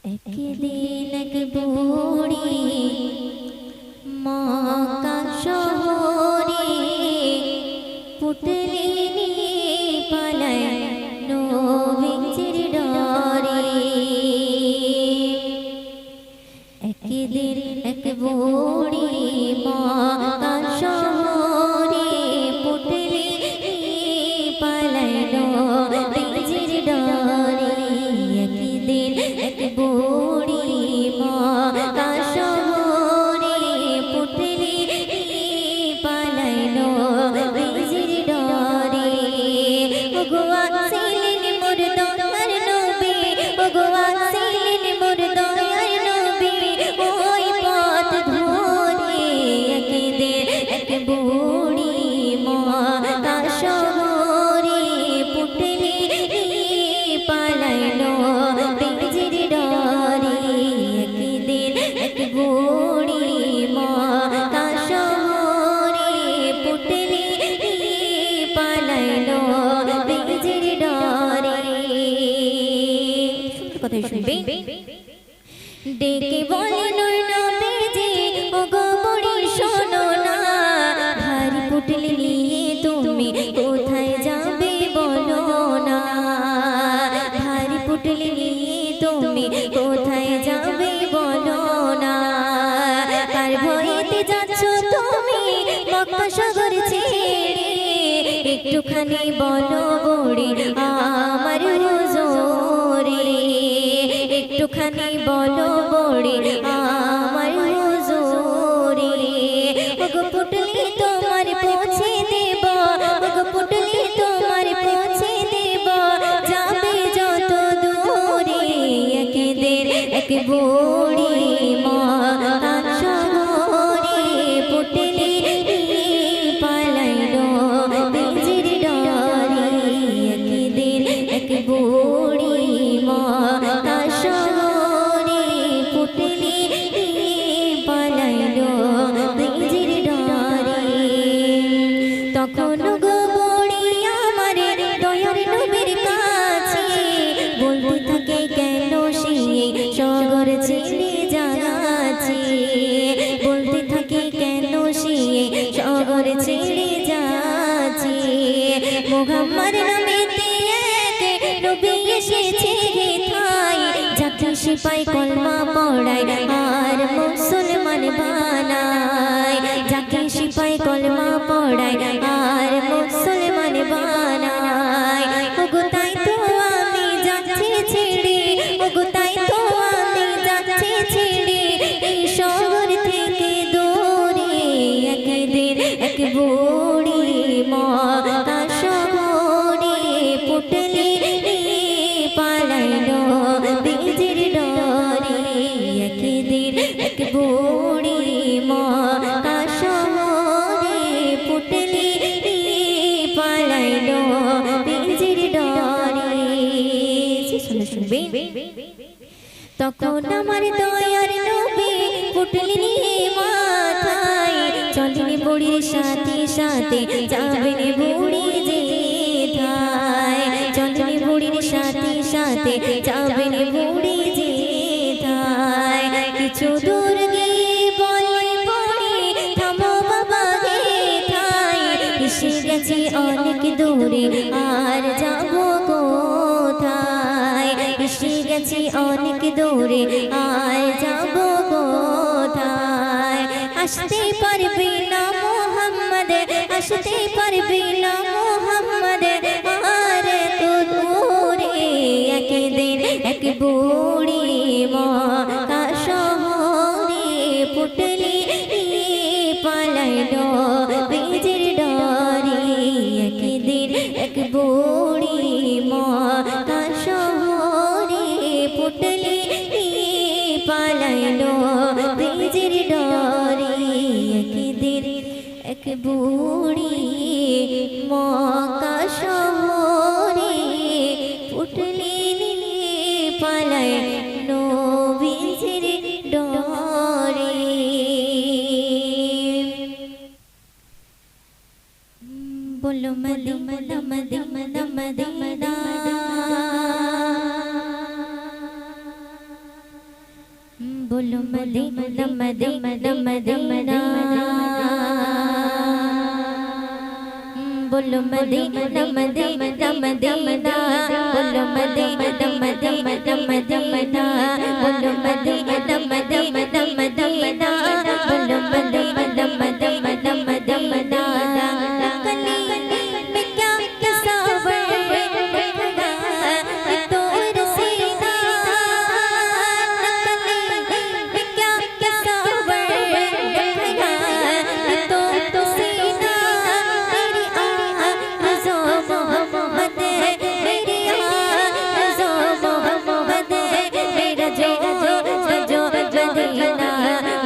একদিন এক বুড়ি মক্কা শহরে পুটলি নিয়ে পালায় নবীজির ডরে। একদিন এক বুড়ি মক্কা শহরে পুটলি নিয়ে পালায় নবীজির ডরে। একদিন এক বুড়ি মক্কা শহরে পুটলি নিয়ে পালায় নবীজির ডরে। ওগো আসিলেন মোর দয়ার নবী, ওগো আসিলেন মোর দয়ার নবী, ওই পথ ধরে। একদিন এক বুড়ি মক্কা শহরে পুটলি নিয়ে পালায় নবীজির ডরে। একদিন এক বুড়ি মক্কা শহরে পুটলি নিয়ে পালায় নবীজির ডরে। কথাই শুনবে ডেকে বলে নূর নবীজি, ওগো বুড়ি শোনো না, ভারী পুটলি নিয়ে তুমি কোথায় যাবে বলো না। ভারী পুটলি নিয়ে তুমি কোথায় যাবে বলো না। কার ভয়েতে যাচ্ছ তুমি মক্কা শহর ছেড়ে, একটুখানি বলো বুড়ি আমার হুজুরে। একটুখানি বলো বুড়ি আমার হুজুরে। ওগো পুটলি তোমার পৌঁছে দেব, ওগো পুটলি তোমার পৌঁছে দেব, যাবে যত দূরে। একদিন এক বুড়ি মক্কা শহরে পুটলি নিয়ে পালায় নবীজির ডরে। একদিন এক বুড়ি মক্কা শহরে পুটলি নিয়ে পালায় নবীজির ডরে। তখন গো বুড়ি আমার দয়ার নবীর কাছে বলতে থাকে, কেন সে সাগর ছেড়ে যাচ্ছে। বলতে থাকে, কেন সে সাগর ছেড়ে যাচ্ছে। মুহাম্মদ নামেতে এক নবী এসেছে হেথায়, যাকে সিপাই কলমা পড়ায় আর মুসলমান বানায়। যাকে সিপাই কলমা পড়ায় আর মুসলমান বানায়। ওগো তাই তো আমি যাচ্ছি ছেড়ে, ওগো তাই তো আমি যাচ্ছি ছেড়ে এই শহর থেকে দূরে। একদিন এক বুড়ি মক্কা শহরে পুটলি নিয়ে পালায় নবীজির ডরে। একদিন এক বুড়ি মক্কা শহরে পুটলি নিয়ে পালায় নবীজির ডরে। শুনবে তখন আমার দয়ার নবী পুটলি নিয়ে মাথায় চলেন বুড়ির সাথে সাথে, যাবেন বুড়ি যেথায়। চলেন বুড়ির সাথে সাথে, যাবেন বুড়ি যেথায়। কিছু দূর গিয়ে বলে বুড়ি, থামো বাবা হেথায়। এসে গেছি অনেক দূরে, আর যাবো কোথায়। এসে গেছি অনেক দূরে, আর যাবো কোথায়। আসতে পারবে না মুহাম্মদ, আসতে পারবে না মুহাম্মদ, আর তো দূরে। একদিন এক বুড়ি মক্কা শহরে পুটলি নিয়ে পালায় নবীজির ডরে। একদিন এক বুড়ি মক্কা শহরে পুটলি নিয়ে পালায় নবীজির ডরে। একদিন এক বুড়ি মক্কা শহরে পুটলি নিয়ে পালায় নবীজির ডরে। বলো মদিনা মদিনা মদিনা बोलो मदीना मदीना मदीना बोलो मदीना मदीना मदीना बोलो मदीना मदीना मदीना बोलो मदीना मदीना मदीना बोलो मदीना मदीना मदीना कली में क्या तस्वर देखा ये तो रसीना कली में क्या तस्वर देखा ये तो रसीना मेरी आज़ो मोहम्मद मेरी आज़ो मोहम्मद मेरा जो मदीना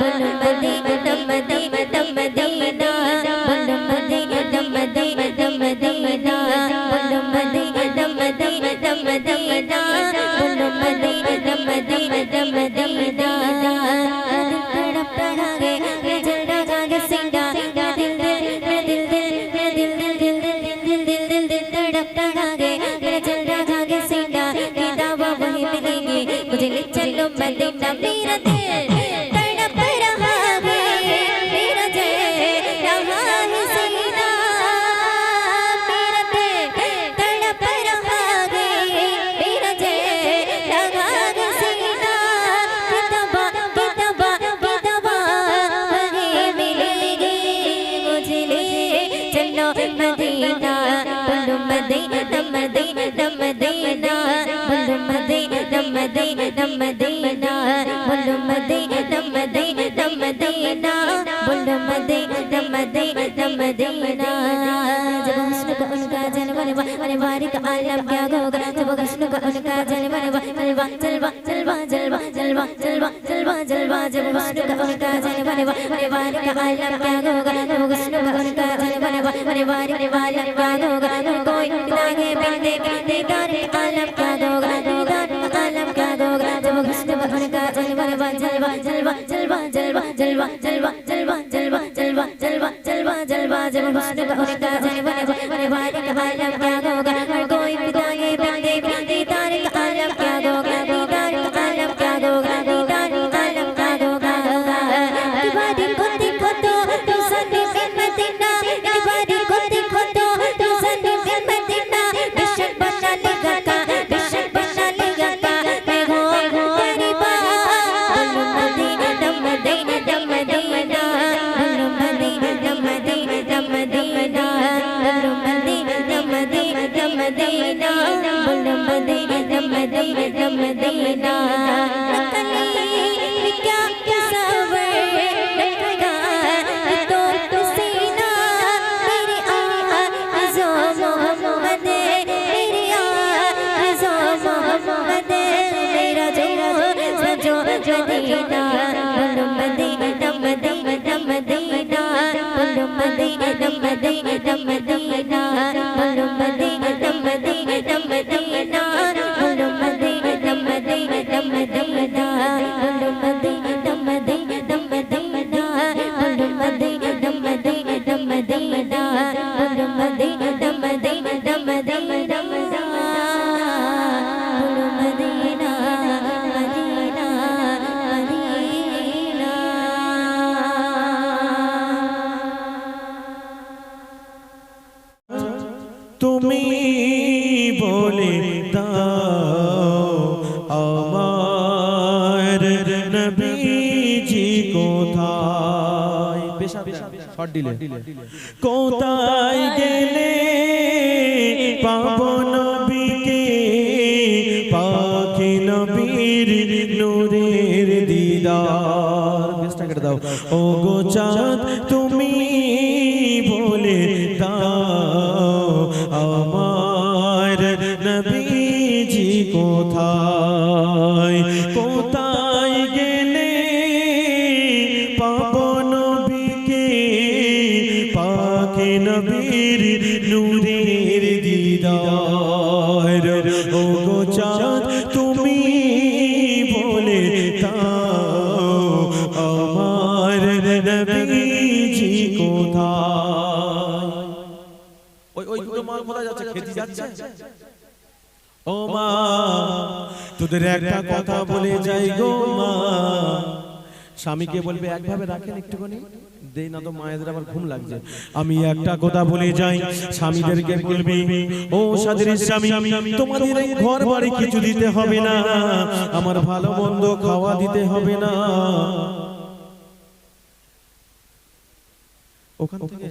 बोलो मदीना मदीना मदीना बोलो मदीना मदीना मदीना बोलो मदीना मदीना मदीना बोलो मदीना मदीना मदीना तड़प रहा है जल रहा है सीना दिल तड़प रहा है जल रहा है सीना की दावा वही मिलेगी मुझे ले चलो मदीना मेरा दिल तड़प रहा है मेरा जय रहा है सीना मेरा दिल तड़प रहा है मेरा जय रहा है सीना किताबा वही मिलेगी मुझे ले चलो मदीना बोलो मदीना मदीना मदीना बोलो मदीना मदीना मदीना बोलो मदीना मदीना मदीना बोलो मदीना मदीना मदीना जब हुस्न का उनका जलवा अरे वारी का आलम क्या होगा जब हुस्न का उनका जलवा जलवा जलवा जलवा जलवा जलवा जलवा जलवा जलवा जब हुस्न का उनका जलवा अरे वारी का आलम क्या होगा जब हुस्न का उनका जलवा अरे वारी का आलम क्या होगा कोई लागे बंदे दीदार का आलम क्या होगा दीदार का आलम क्या होगा जब हुस्न का उनका जलवा जलवा जलवा जलवा जलवा जलवा जलवा जलवा जलवा जलवा जलवा जलवा जलवा जब हुस्न का उनका जलवा अरे वारी का आलम क्या होगा कोई लागे बंदे दीदार का आलम क्या होगा दीदार का आलम क्या होगा दीदार का आलम क्या होगा दीवारी को देखो तो सनी में मदीना दीवारी को देखो तो सनी में मदीना बेशक बना लेगा का बेशक बना लेगा का मैं हो तेरी बात बोलो मदीना मदीना मदीना बोलो मदीना मदीना मदीना बोलो मदीना मदीना मदीना बोलो मदीना मदीना मदीना कली में क्या तस्वर देखा ये तो सीना मेरी आज़ो मोहम्मद मेरी आज़ो मोहम्मद मेरा जो मदीना बोलो मदीना मदीना मदीना बोलो मदीना मदीना मदीना बोलो मदीना मदीना मदीना बोलो मदीना मदीना मदीना बोलो मदीना मदीना मदीना बोलो मदीना मदीना मदीना बोलो मदीना मदीना मदीना बोलो मदीना मदीना তুমি বলে দাও আমার নবীজি কোথায় শর্ট দিলে কোথায় গেলে পাবো নবীকে পাখি নবীর নূরের দিদার বেশটা কেটে দাও ও গো চাঁদ তুমি বলে দাও আমার নবীজি কোথায় কোথায় গেলে পাবো নবীকে পাখি নবীর নূরের দিদার ও গো চাঁদ তুমি বলে দাও আমার নবীজি কোথায় ওই দুটো মাল কোথায় যাচ্ছে খেতে যাচ্ছে ও মা তোদের একটা কথা বলে যাই গো মা স্বামীকে বলবে একভাবে রাখেন একটুখানি দেই না তো মায়েদের আবার ঘুম লাগছে। আমি একটা কথা বলে যাই, স্বামীদেরকে বলবি ও সাদের স্বামী, তোমাদের এই ঘর বাড়ি কিছু দিতে হবে না, আমার ভালো মন্দ খাওয়া দিতে হবে না। ওখান থেকে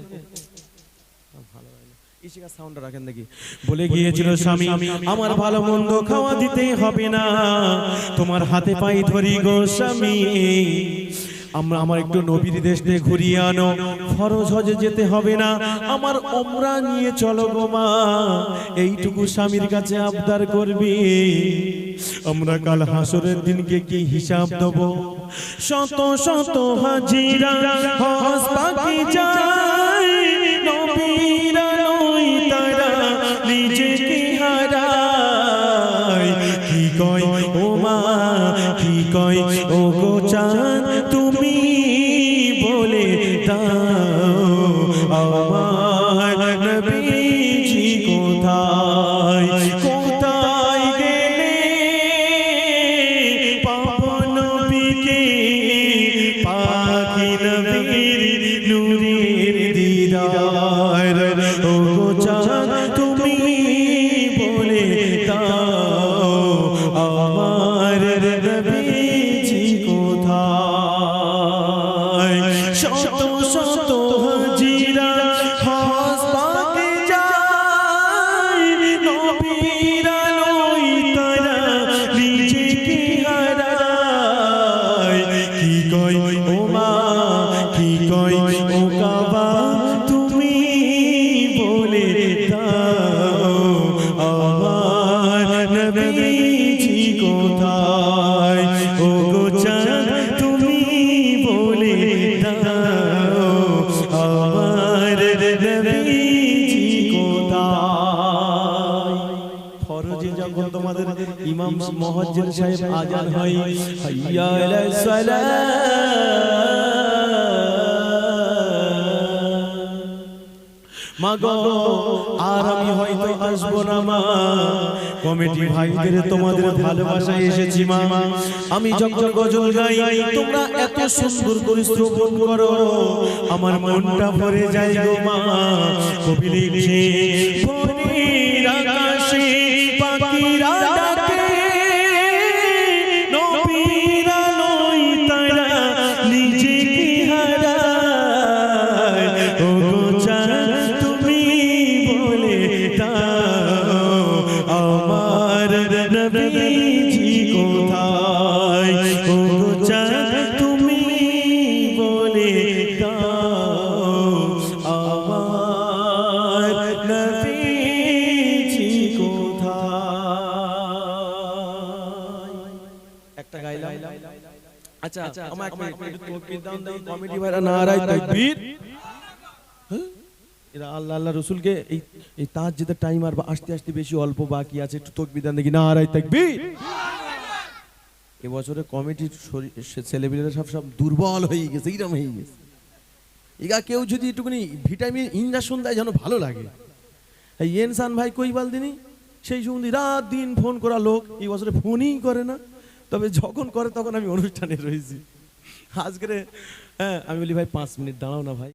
সাউন্ডটা রাখেন দেখি। বলে গিয়েছিল স্বামী আমার ভালো মন্দ খাওয়া দিতে হবে না, তোমার হাতে পাই ধরি গো স্বামী, আমার একটু নবীর দেশ দিয়ে ঘুরিয়ে আনো, ফরজ হজে যেতে হবে না, আমার ওমরা নিয়ে চলো গো মা, এইটুকু স্বামীর কাছে আবদার করবি। আমরা কাল হাসরের দিনকে কি হিসাব দেব? শত শত হাজিরা হজ পাখি যায়, নবীরা নয় তারা নিজেকে হারায়। কি কয় ও মা, কি কয় ও গো চাঁদ, তুমি বলে দাও আমার নবীজি কোথায়, কোথায় গেলে পাবো নবীকে, পাখি নবীর নূরের দিদার। ও গো চাঁদ তুমি বলে দাও আমার নবীজি কোথায়। শত শত হাজিরা হজ পাকে যায়, নবীরা নয় তারা নিজেকে হারায়। কি কয় ও মা, কি কয় ও কাবা, তুমি বলে দাও আমার নবীজি কোথায়। ও গো চাঁদ তুমি বলে দাও আমার নবীজি কোথায়। ফরজে যখন তোমাদের ইমাম মুয়াজ্জিন সাহেব আজান হয়, হাইয়া আলাস সালাত, মাগো আর আমি হয়তো আসবো না মা, কমিটি ভাইদের তোমাদের ভালোবাসায় এসেছি মা, আমি যখন গজল গাই তোমরা এত সুন্দর করে শ্রবণ করো, আমার মনটা ভরে যায় গো মা। কবি লিখছে ভোরের আকাশে পাখিরা ডাকে, নবীরা নয় তারা নিজেকে হারায়। ও গো চাঁদ তুমি বলে দাও আমার নবীজি কোথায়। ও গো চাঁদ তুমি বলে দাও আমার নবীজি কোথায়। একটা গাইলাম। আচ্ছা আমার এক মিনিট একটু তাকবীর দাও, কমিটি ভাইরা নারায়ে তাকবীর। এরা আল্লাহ আল্লাহ রসুলকে এই তাহাজ্জুদের টাইম আর আসতে আসতে বেশি অল্প বাকি আছে, একটু তাকবীর দেন দেখি। নারায়ে তাকবীর। এবছরে কমিটির ছেলেপিলেরা সব দুর্বল হয়ে গেছে, এইরকম হয়ে গেছে। এগা কেউ যদি একটুখানি ভিটামিন ইনজেকশন দেয় যেন ভালো লাগে। এই ইনসান ভাই কইবাল দিনই সেই সন্ধি রাত দিন ফোন করা লোক, এই বছরে ফোনই করে না, তবে যখন করে তখন আমি অনুষ্ঠানে রয়েছি। আজকে হ্যাঁ আমি বলি ভাই 5 মিনিট দাঁড়াও না ভাই।